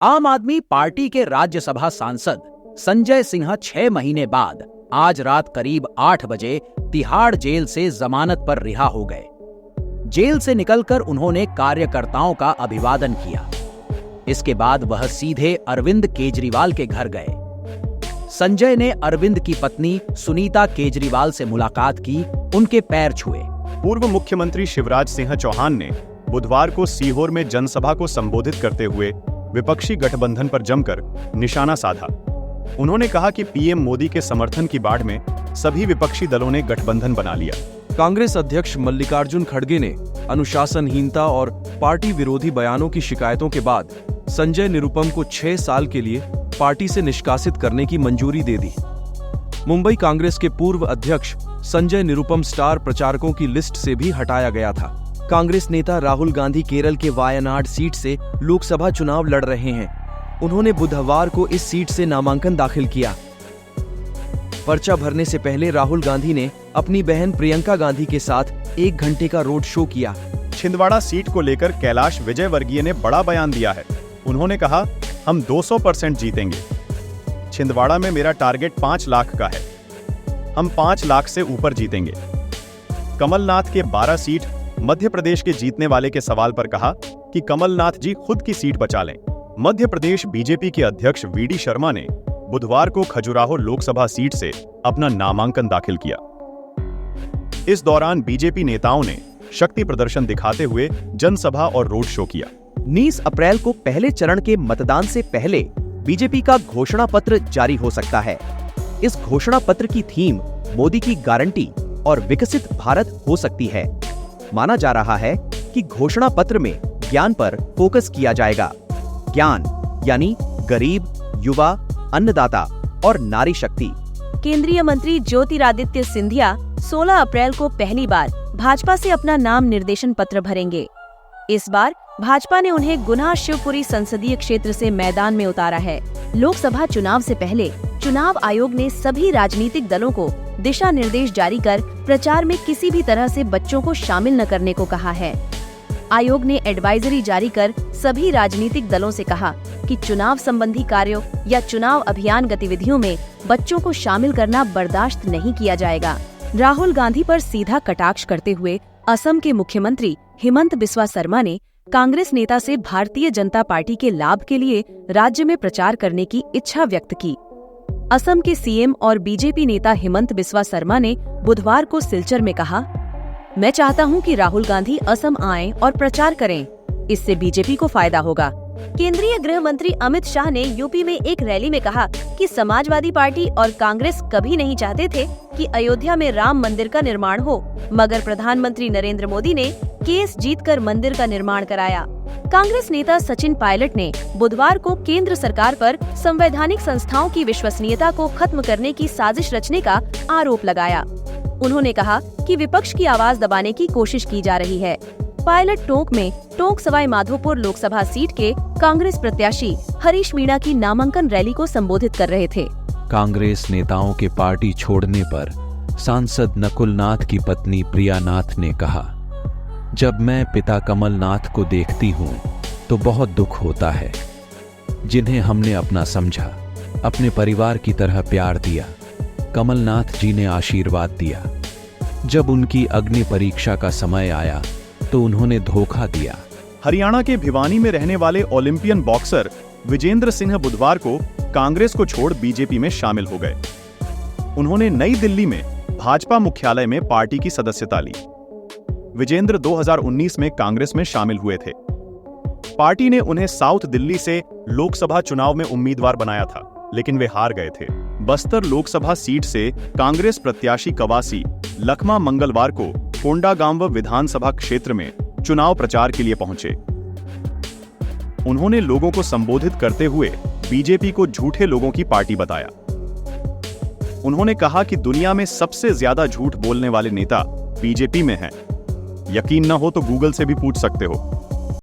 आम आदमी पार्टी के राज्यसभा सांसद संजय सिन्हा 6 महीने बाद आज रात करीब 8 बजे तिहाड़ जेल से जमानत पर रिहा हो गए। जेल से निकलकर उन्होंने कार्यकर्ताओं का अभिवादन किया। इसके बाद वह सीधे अरविंद केजरीवाल के घर गए। संजय ने अरविंद की पत्नी सुनीता केजरीवाल से मुलाकात की, उनके पैर छुए। पूर्व मुख्यमंत्री शिवराज सिंह चौहान ने बुधवार को सीहोर में जनसभा को संबोधित करते हुए विपक्षी गठबंधन पर जमकर निशाना साधा। उन्होंने कहा कि पीएम मोदी के समर्थन की बाढ़ में सभी विपक्षी दलों ने गठबंधन बना लिया। कांग्रेस अध्यक्ष मल्लिकार्जुन खड़गे ने अनुशासनहीनता और पार्टी विरोधी बयानों की शिकायतों के बाद संजय निरुपम को 6 साल के लिए पार्टी से निष्कासित करने की मंजूरी दे दी। मुंबई कांग्रेस के पूर्व अध्यक्ष संजय निरुपम स्टार प्रचारकों की लिस्ट से भी हटाया गया था। कांग्रेस नेता राहुल गांधी केरल के वायनाड सीट से लोकसभा चुनाव लड़ रहे हैं। उन्होंने बुधवार को इस सीट से नामांकन दाखिल किया। पर्चा भरने से पहले राहुल गांधी ने अपनी बहन प्रियंका गांधी के साथ 1 घंटे का रोड शो किया। छिंदवाड़ा सीट को लेकर कैलाश विजयवर्गीय ने बड़ा बयान दिया है। उन्होंने कहा, हम 200% जीतेंगे। छिंदवाड़ा में मेरा टारगेट 5 लाख का है। हम 5 लाख से ऊपर जीतेंगे। कमलनाथ के 12 सीट मध्य प्रदेश के जीतने वाले के सवाल पर कहा कि कमलनाथ जी खुद की सीट बचा लें। मध्य प्रदेश बीजेपी के अध्यक्ष वीडी शर्मा ने बुधवार को खजुराहो लोकसभा सीट से अपना नामांकन दाखिल किया। इस दौरान बीजेपी नेताओं ने शक्ति प्रदर्शन दिखाते हुए जनसभा और रोड शो किया। 19 अप्रैल को पहले चरण के मतदान से पहले बीजेपी का घोषणा पत्र जारी हो सकता है। इस घोषणा पत्र की थीम मोदी की गारंटी और विकसित भारत हो सकती है। माना जा रहा है कि घोषणा पत्र में ज्ञान पर फोकस किया जाएगा। ज्ञान यानी गरीब, युवा, अन्नदाता और नारी शक्ति। केंद्रीय मंत्री ज्योतिरादित्य सिंधिया 16 अप्रैल को पहली बार भाजपा से अपना नाम निर्देशन पत्र भरेंगे। इस बार भाजपा ने उन्हें गुना शिवपुरी संसदीय क्षेत्र से मैदान में उतारा है। लोकसभा चुनाव से पहले चुनाव आयोग ने सभी राजनीतिक दलों को दिशा निर्देश जारी कर प्रचार में किसी भी तरह से बच्चों को शामिल न करने को कहा है। आयोग ने एडवाइजरी जारी कर सभी राजनीतिक दलों से कहा कि चुनाव संबंधी कार्यों या चुनाव अभियान गतिविधियों में बच्चों को शामिल करना बर्दाश्त नहीं किया जाएगा। राहुल गांधी पर सीधा कटाक्ष करते हुए असम के मुख्यमंत्री हिमंत बिस्वा शर्मा ने कांग्रेस नेता से भारतीय जनता पार्टी के लाभ के लिए राज्य में प्रचार करने की इच्छा व्यक्त की। असम के सीएम और बीजेपी नेता हिमंत बिस्वा शर्मा ने बुधवार को सिलचर में कहा, मैं चाहता हूं कि राहुल गांधी असम आएं और प्रचार करें। इससे बीजेपी को फायदा होगा। केंद्रीय गृह मंत्री अमित शाह ने यूपी में एक रैली में कहा कि समाजवादी पार्टी और कांग्रेस कभी नहीं चाहते थे कि अयोध्या में राम मंदिर का निर्माण हो, मगर प्रधानमंत्री नरेंद्र मोदी ने केस जीतकर मंदिर का निर्माण कराया। कांग्रेस नेता सचिन पायलट ने बुधवार को केंद्र सरकार पर संवैधानिक संस्थाओं की विश्वसनीयता को खत्म करने की साजिश रचने का आरोप लगाया। उन्होंने कहा कि विपक्ष की आवाज दबाने की कोशिश की जा रही है। पायलट टोंक सवाई माधोपुर लोकसभा सीट के कांग्रेस प्रत्याशी हरीश मीणा की नामांकन रैली को संबोधित कर रहे थे। कांग्रेस नेताओं के पार्टी छोड़ने पर सांसद नकुल नाथ की पत्नी प्रिया नाथ ने कहा, जब मैं पिता कमलनाथ को देखती हूँ तो बहुत दुख होता है, जिन्हें हमने अपना समझा, अपने परिवार की तरह प्यार दिया। कमलनाथ जी ने आशीर्वाद दिया। जब उनकी अग्नि परीक्षा का समय आया तो उन्होंने धोखा दिया। हरियाणा के भिवानी में रहने वाले ओलंपियन बॉक्सर विजेंद्र सिंह बुधवार को कांग्रेस को छोड़ बीजेपी में शामिल हो गए। उन्होंने नई दिल्ली में भाजपा मुख्यालय में पार्टी की सदस्यता ली। विजेंद्र 2019 में कांग्रेस में शामिल हुए थे। पार्टी ने उन्हें साउथ दिल्ली से लोकसभा चुनाव में उम्मीदवार बनाया था, लेकिन वे हार गए थे। बस्तर लोकसभा सीट से कांग्रेस प्रत्याशी कवासी लखमा मंगलवार को कोंडागांव विधानसभा क्षेत्र में चुनाव प्रचार के लिए पहुंचे। उन्होंने लोगों को संबोधित करते हुए बीजेपी को झूठे लोगों की पार्टी बताया। उन्होंने कहा कि दुनिया में सबसे ज्यादा झूठ बोलने वाले नेता बीजेपी में हैं। यकीन न हो तो गूगल से भी पूछ सकते हो।